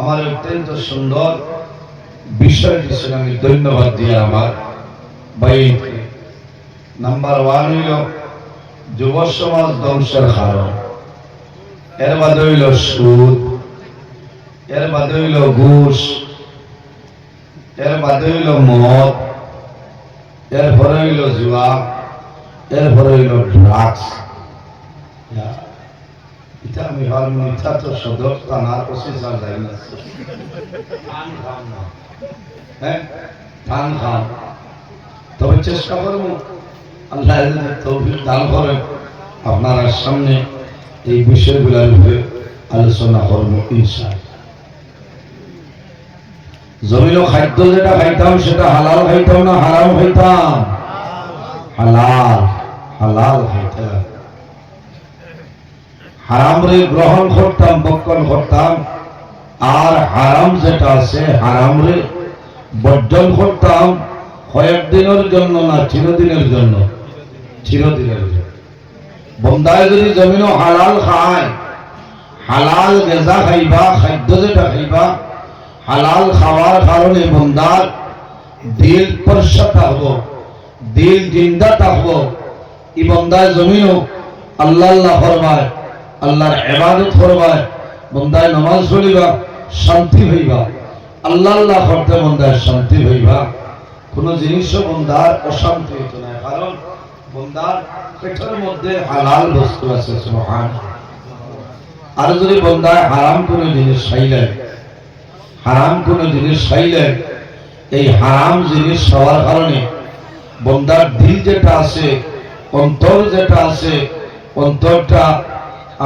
আমার অত্যন্ত সুন্দর বিষয় দিয়েছেন। আমি ধন্যবাদ দিয়ে আমার ভাইকে। নাম্বার 1 হইল যুব সমাজ ধ্বংসের কারণ, এর বাদে হইল সুদ, এর বাদে হইল ঘুষ, এর বাদে হইল মদ, এরপরে হইল জুয়া, এরপরে হইল ড্রাগস। এটা আমি ভাবলাম ইচ্ছা তো সদর থানার ওসি স্যার যাই না, হ্যাঁ ধান খান। তবে চেষ্টা করবো আল্লাহ তৌফিক দান করেন আপনার সামনে এই বিষয়গুলোর উপরে আলোচনা করবো ইনশাআল্লাহ। জমিন খাদ্য যেটা খাইতাম সেটা হালাল খাইতাম না হারাম খাইতাম? হালাল, হালাল খাইতাম। হারাম রে গ্রহণ করতাম, বক্ষণ করতাম, আর হারাম যেটা আছে হারাম রে বর্জন করতাম। কয়েকদিনের জন্য না, চিরদিনের জন্য। চিরদিনের জন্য। বন্দায় যদি জমিন হালাল খায়, হালাল গেজা খাইবা, খাদ্য যেটা খাইবা, হালাল খাওয়ার কারণে বন্দার দিল পরিষ্কার থাকবো, দিল জিন্দা থাকবো। ই বন্দায় জমিনও আল্লাহ আল্লাহ করবায়, আল্লাহর ইবাদত করবায়, বন্দায় নামাজ পড়িবা, শান্তি হইবা। আল্লাহ আল্লাহ করতে বন্দায় শান্তি হইবা। কোন জিনিসও বন্দার অশান্তি হইতো না, কারণ বন্দার পেটের মধ্যে হালাল বস্তু আছে। সুবহানাল্লাহ। আর যদি বন্দায় হারাম কোন জিনিস খাইলে, হারাম কোন জিনিস খাইলে, এই হারাম জিনিস খাওয়ার কারণে বন্দার দিল যেটা আছে, অন্তর যেটা আছে, অন্তরটা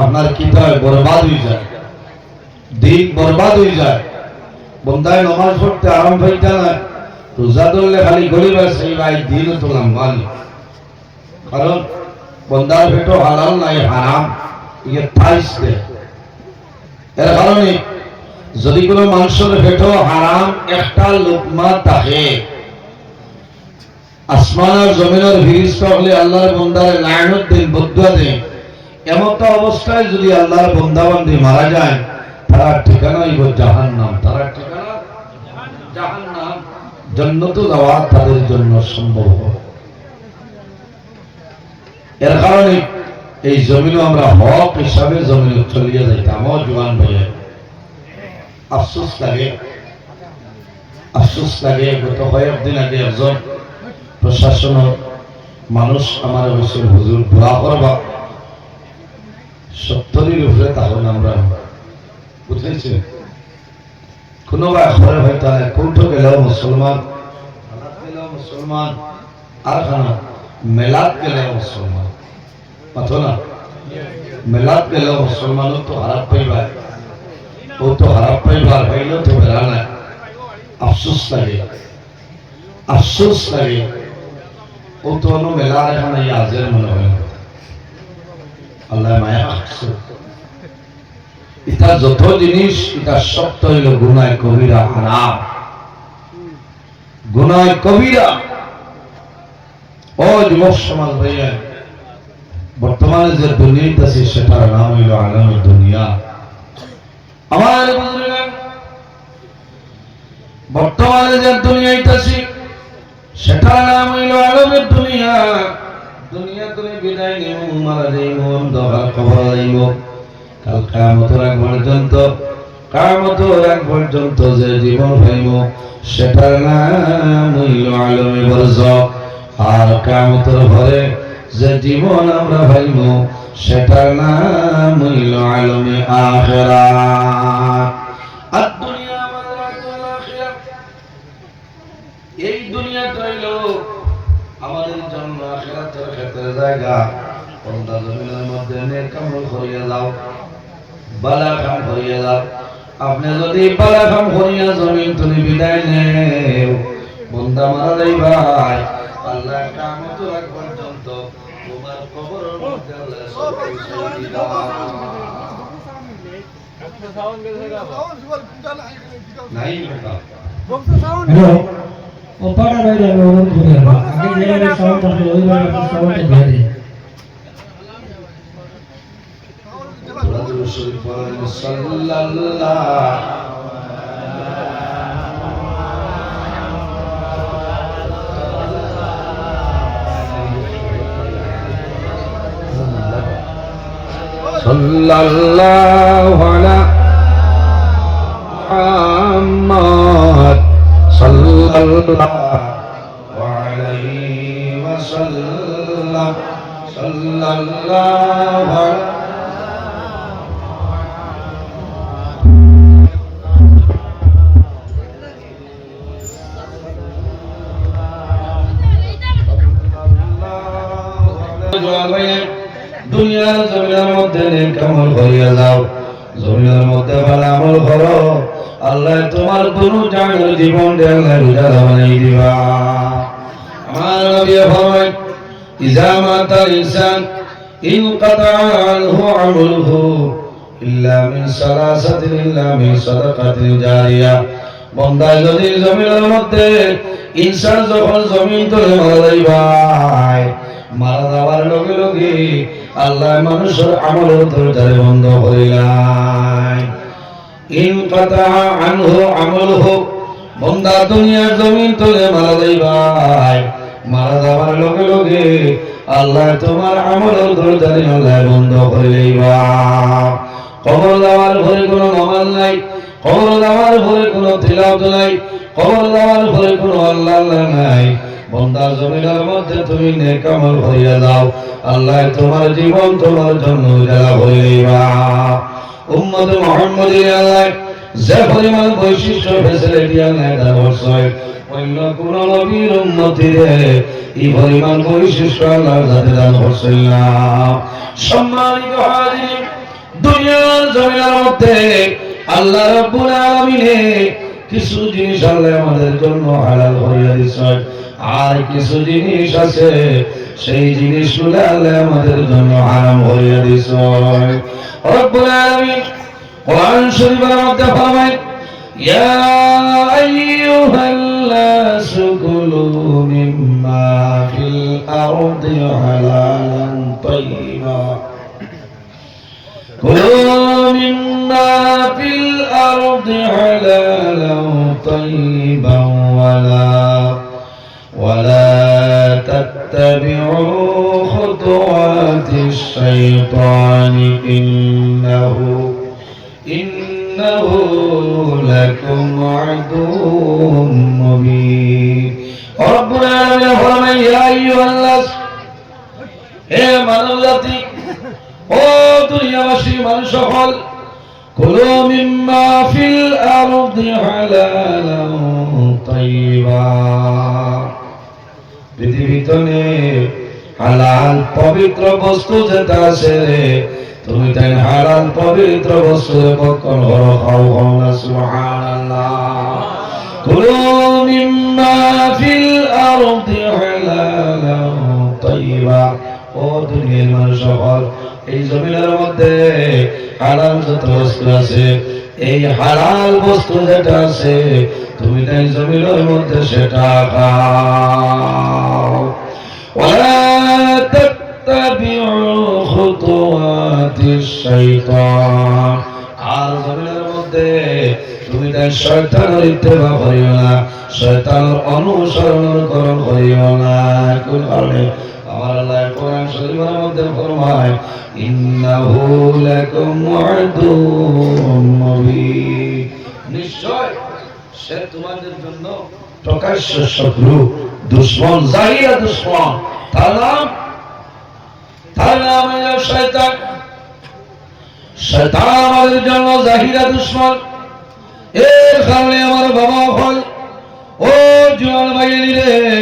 আপনার কি হয় বরবাদ হয়ে যায়, দিল বরবাদ হয়ে যায়। বন্দায় নামাজ পড়তে আরাম পাইতা না, রোজা ধরলে খালি গরিব আছে ভাই, দিনও তো লম্বা নেই। কারণ বন্দার পেটো হালাল নাই, হারাম ইয়ে থাইস দেয়। এর কারণে যদি কোনো মানুষের পেটো হারাম একটা লোকমা থাকে, আসমান আর জমিনের ফিরিস্তা হলে আল্লাহর বন্দারে লায়নত দেন, বদুয়া দেন। এমতো অবস্থায় যদি আল্লাহর বন্দাবান্দি মারা যায়, তারা ঠিকানা হইব জাহান্নাম, তারা ঠিকানা জাহান্নাম। জান্নাতে যাওয়া তাদের জন্য সম্ভব হবে। এর কারণে এই জমিনও আমরা হক হিসাবে জমিনে চলিয়ে যাইতাম। আমার জোয়ান ভাইয়া আফসোস লাগে, আফসোস লাগে। গত কয়েকদিন আগে একজন প্রশাসনের মানুষ আমার বলছিল, হুজুর দোয়া করবা, 70-এর উপরে তখন আমরা বুঝেছি। কোনো বা ঘরে হয়তো কোনটো গেলেও মুসলমান, মুসলমান, আর খানা মেলাত গেলেও মুসলমান, মাথো না মেলাত গেলেও মুসলমানও তো হারাপ পাইবার, ও তো হারাপ পাইবার হইলেও তো বেড়া নাই। আফসোস লাগে, আফসোস লাগে। ও তো অন্য মেলার এখানে আজের মনে হয় না। আল্লাহ মায়া রাখছে। এটা যত জিনিস এটা সত্য হইল গুনায় কবিরা, হারাম, গুনায় কবিরা। ও যুবক সমাজ ভাইয়া, বর্তমানে যে দুনিয়াতে আছে সেটার নাম হইল আলমের দুনিয়া। আমার বর্তমানে যে দুনিয়াতে আছে সেটার নাম হইল আলমের দুনিয়া। দুনিয়া তুমি বিদায় নিব, মারা যাইব, অন্ধকার কবর যাইব। কাল কিয়ামতের আগ পর্যন্ত, কিয়ামতের আগ পর্যন্ত যে জীবন পাইব সেটার নাম হইল আলমে বরজখ। আর কিয়ামতের পরে যে জীবন আমরা পাইব সেটার নাম হইল আলমে আখিরাত। আর দুনিয়া আমাদের আখিরাত, এই দুনিয়াটা হইল আমাদের জন্য আখিরাতের ক্ষেত্রে জায়গা। বন্দা জমিনের মধ্যে নেক আমল করিয়া যাও, বালা কাম করিয়া যাও। আপনি যদি বালা কাম করিয়া জমিন তুমি বিদায় নেও, বন্দা মারা যাইবাই, আল্লাহ কিয়ামতের আগ পর্যন্ত তোমার কবরের মধ্যে আল্লাহ সব কিছু দিবা। নাই বেটা হ্যালো, ওপাটা বাইরে অনুরোধ করি, আগে যেভাবে সাউন্ড আসলে ওইভাবে সাউন্ডটা দিয়ে দিন। রাজু শরীফ সাল্লাল্লাহু সাল্লাল্লাহু আলা মুহাম্মদ সাল্লাল্লাহু আলাইহি ওয়াসাল্লাম সাল্লাল্লাহু আলা দুনিয়ার জমিনের মধ্যে নেক আমল করিয়া যাও, জমিনের মধ্যে ভালো আমল করো, আল্লাহ তোমার দুনু জানের জীবন আল্লাহ উজালা বানাই দিবা। আমার নবী ফরমায় ইজা মাতাল ইনসান ইনকাতা আনহু আমলুহু ইল্লা মিন সালাসাতিন ইল্লা মিন সাদাকাতিন জারিয়া। বান্দা যদি জমিনের মধ্যে ইনসান যখন জমিন তলে মারা যাইবাই, মারা যাওয়ার লগে লগে আল্লাহ মানুষের আমলের দরজারে বন্ধ করিলাই। ইনকাতা আনহু আমলুহু, বান্দা দুনিয়ার জমিন তলে মারা যাইবাই, মারা যাওয়ার লগে লগে আল্লাহ তোমার আমলের দরজারে আল্লাহ বন্ধ করিলাইবা। কবর যাওয়ার ঘরে কোনো নামাজ নাই, কবর যাওয়ার ঘরে কোনো তিলাওয়াত নাই, কবর যাওয়ার ঘরে কোনো আল্লাহ নাই। বান্দা জমিনের মধ্যে তুমি নেক আমল করিয়া দাও, আল্লাহ তোমার জীবন তোমার জন্য উজালা হইবা। উম্মত মুহাম্মদীর আল্লাহ যে পরিমাণ বৈশিষ্ট্য ফেসিলিটি আল্লাহ দান করছে, অন্য কোন নবীর উম্মতিরে এই পরিমাণ বৈশিষ্ট্য আল্লাহ যাতে দান করছে না। সম্মানিত হাজির, দুনিয়ার জমিনের মধ্যে আল্লাহ রাব্বুল আলামিনে কিছু জিনিস আল্লাহ আমাদের জন্য হালাল করিয়া দিয়েছেন, আর কিছু জিনিস আছে সেই জিনিসগুলো আল্লাহ আমাদের জন্য হারাম করিয়া দিয়েছেন। রব্বুল আলামিন কোরআন শরীফের মধ্যে ফরমায় ইয়া আইয়ুহাল্লাযু কুলু মিম্মা ফিল আরদি হালালান তাইয়্যিবা كلوا مما في الأرض حلالا طيبا ولا تتبعوا خطوات الشيطان إنه لكم عدو مبين. ربنا فرمى يا أيها الناس হে মানবজাতি, ও দুনিয়াবাসী মানুষ সকল, কুলু মিম্মা ফিল আরদি হালালান তাইয়্যিবা, পৃথিবীতে হালাল পবিত্র বস্তু যেটা আছে তুমি তাই হালাল পবিত্র বস্তু ভক্ষণ করো, খাও না। সুবহানাল্লাহ। কুলু মিম্মা ফিল আরদি হালালান তাইয়্যিবা, ও দুনিয়ার মানুষ সকল, এই জমিনের মধ্যে হালাল যত বস্তু আছে, এই হালাল বস্তু যেটা আছে তুমি তাই জমিনের মধ্যে সেটা খাও। ওয়ালা তাত্তাবিউ খুতুওয়াতিশ শাইতান, আর জমিনের মধ্যে তুমি তাই শয়তানের ইত্তেবা করিও না, শয়তানের অনুসরণ করিও না। কোন কারণে? আমার আল্লাহ কোরআন শরীফের মধ্যে ফরমায় ইন্নাহু লাকুম আদুউম মুবিন, নিশ্চয় সে তোমাদের জন্য প্রকাশ্য শত্রু, দুশমন, জাহিরা দুশমন। তার নাম হলো শয়তান। শয়তান আমাদের জন্য জাহিরা দুশমন। এর কারণে আমার বাবা হল, ও জোয়ান ভাইয়েরা রে,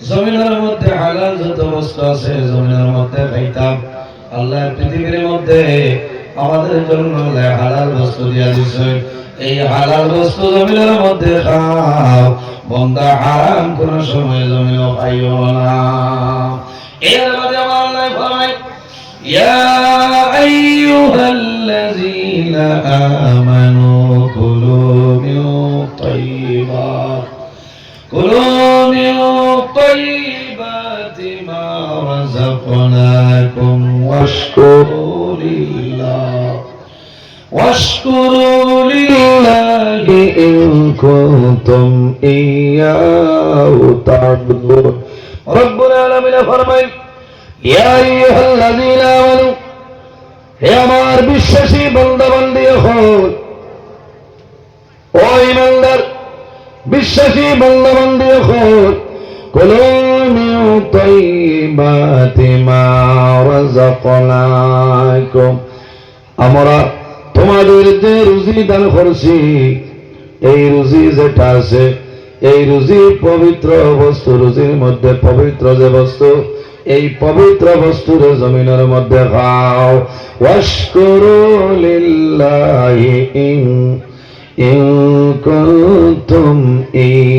জমিনের মধ্যে হালাল যত বস্তু আছে জমিনের মধ্যে খাইতাম। আল্লাহ পৃথিবীর মধ্যে আমাদের জন্য হালাল বস্তু দিয়া দিছে, এই হালাল বস্তু জমিনের মধ্যে খাও, বান্দা হারাম কোন সময় জমিও খাইও না। এর মধ্যে আল্লাহ ফরমায় ইয়া আইয়ুহাল্লাযীনা আমানু কুলু মিন তাইয়্যিবাত মা রাযাকনাকুম ওয়াশকুরু লিল্লাহি ইন কুনতুম ইয়্যাহু তা'বুদুন। রব্বুল আলামিন ফরমায় ইয়া আইয়ুহাল্লাযীনা আমানু, হে আমার বিশ্বাসী বান্দা বান্দি হল, ও ইমানদার বিশ্বাসী বান্দা বান্দি হল, কুলু মিন তাইয়্যিবাতি মা রাযাকনাকুম, আমরা তোমাদের যে রুজি দান করছি, এই রুজি যেটা আছে, এই রুজি পবিত্র বস্তু, রুজির মধ্যে পবিত্র যে বস্তু, এই পবিত্র বস্তুর জমিনের মধ্যে খাও। ওয়াশকুরু লিল্লাহি ইন কুনতুম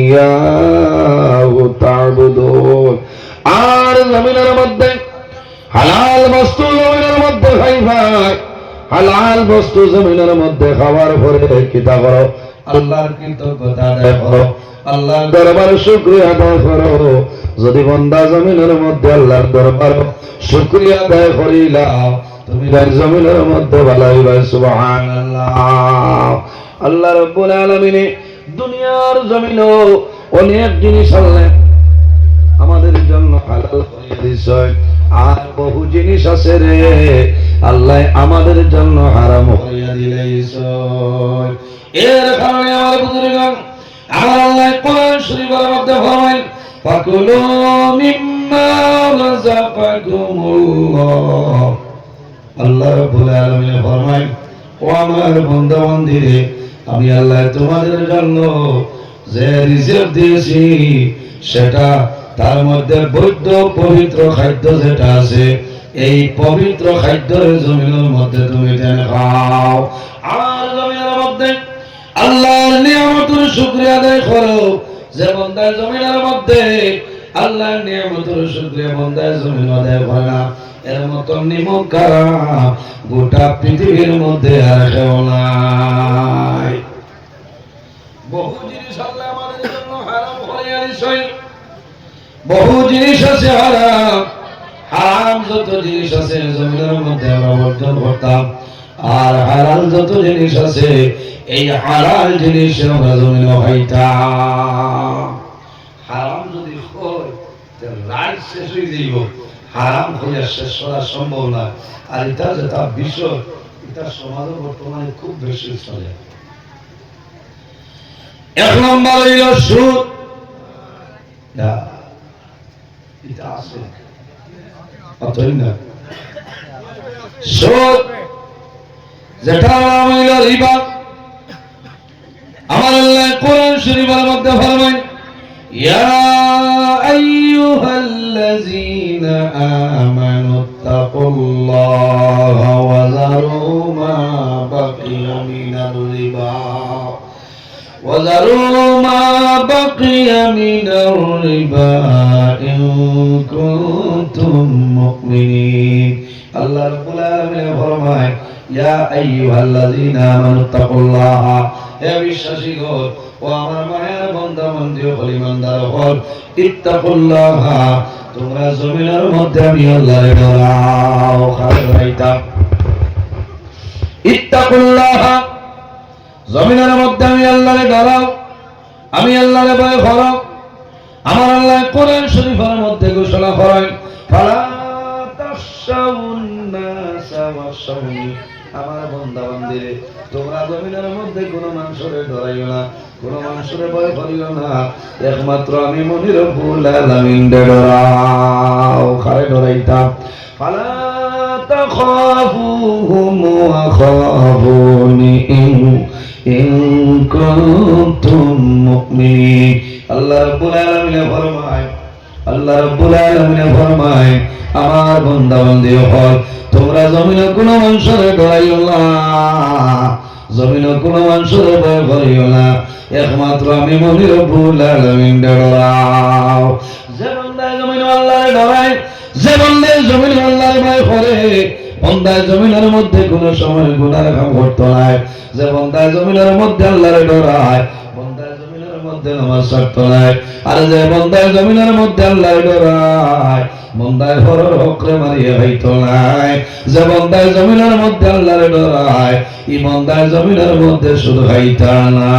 ইয়াহু তা'বুদুন, আর জমিনের মধ্যে হালাল বস্তু জমিনের মধ্যে খাইবা, হালাল বস্তু জমিনের মধ্যে খাওয়ার পরে কিতা করো, আল্লাহর কৃতজ্ঞতা আদায় করো, আল্লাহর দরবারে শুকরিয়া আদায় করো। যদি বান্দা জমিনের মধ্যে আল্লাহর দরবারে শুকরিয়া আদায় করিলাও, তুমি তার জমিনের মধ্যে ভালাই ভাই সুবহানাল্লাহ। আল্লাহ রাব্বুল আলামিন দুনিয়ার জমিনে অনেক জিনিস আল্লাহ আমাদের জন্য হালাল করে দিয়েছে, আর বহু জিনিস আছে রে আল্লাহ আমাদের জন্য হারাম করে দিয়েছে। এর কারণে আমার বুজুর্গগণ, আমার আল্লাহ কোরআন শরীফের মধ্যে ফরমায়, ফাকুলু মিম্মা রাযাকাকুমুল্লাহ, আল্লাহ রাব্বুল আলামিন ফরমায়, ও আমার বান্দা বান্দীরে, আমি আল্লাহ তোমাদের জন্য যে রিজিক দিয়েছি, সেটা তার মধ্যে বৈধ পবিত্র খাদ্য যেটা আছে, এই পবিত্র খাদ্যের জমিনের মধ্যে তুমি যেন খাও। আর জমিনের মধ্যে আল্লাহর নিয়ামতের শুকরিয়া আদায় করো। যে বান্দা জমিনের মধ্যে আল্লাহর নিয়ামতের শুকরিয়া বান্দা জমিন আদায় করে না, এর মতো নিমক কারাম গোটা পৃথিবীর মধ্যে আর কেউ নাই। বহু জিনিস আল্লাহ আমাদের জন্য হারাম করে দিয়েছে, বহু জিনিস আছে হারাম, হারাম যত জিনিস আছে জমিনের মধ্যে আমরা বর্জন করতাম, আর হালাল যত জিনিস আছে এই হালাল জিনিস আমরা জমিনে খাইতাম। হারাম যদি হয় রাইট শেষ হয়ে যাইব, হারাম হইয়া শেষ করা সম্ভব না। আর এটা যেটা বিষয়, এটা সমাজে বর্তমানে খুব বেশি চলে। এক নম্বর হইল সুদ, এটা আছে অতই না। সুদ যেটা নাম হইল রিবা, আমার আল্লাহ কোরআন শরীফের মধ্যে ফরমায়, ইয়া আইয়ুহাল্লাযীনা আমানুত্তাকুল্লাহা ওয়া যারু মা বাকিয়া মিনার রিবা, ওয়া যারু মা বাকিয়া মিনার রিবা ইন কুনতুম মুমিনিন। আল্লাহ রাব্বুল আলামিন ফরমায়, ইয়া আইয়ুহাল্লাযীনা আমানুত্তাকুল্লাহা, হে বিশ্বাসীগণ, ও আমার মায়ের বান্দা বান্দী ও ইমানদার হল, ইত্তাকুল্লাহা, তোমরা জমিনের মধ্যে আমি আল্লাহরে ডরাও। ইত্তাকুল্লাহা, জমিনের মধ্যে আমি আল্লাহরে ডরাও, আমি আল্লাহরে ভয় করো। আমার আল্লাহ কোরআন শরীফের মধ্যে ঘোষণা করেন, ফালা তাশাউন নাসা ওয়াশাউনি, আমার বান্দা বান্দীরে, তোমরা জমিনের মধ্যে কোনো মানুষের ডরাইও না, কোনো মানুষের ভয় করিও না, একমাত্র আমি মনির রব্বুল আলামিন ডরাও। কারে ডরাইতাম? ফালা তাখাফুহুম ওয়া খাফুনি ইন কুনতুম মুমিনিন। আল্লাহ রাব্বুল আলামিন ফরমায়, আল্লাহ রাব্বুল আলামিন ফরমায়, আমার বান্দা বান্দী হল, তোমরা জমিনে কোনো মানুষের ডরাইও না, জমিনে কোনো মানুষের ভয় করিও না, একমাত্র আমি মনির রব্বুল আলামিন ডরাও। যে বান্দা জমিনে আল্লাহর ডরায়, যে বান্দা জমিনে আল্লাহর ভয় করে, বান্দা জমিনের মধ্যে কোনো সময় গুনাহ কাম করতে নাই, যে বান্দা জমিনের মধ্যে আল্লাহর ডরায়, বান্দা জমিনের মধ্যে নামাজ ছাড়তে নাই, আর যে বান্দা জমিনের মধ্যে আল্লাহর ডরায়, বান্দার ঘরের হকরে মারিয়ে হইতো নাই, যে বান্দার জমিনের মধ্যে আল্লাহর ডরায়, এই বান্দার জমিনের মধ্যে শুধু হইতা না।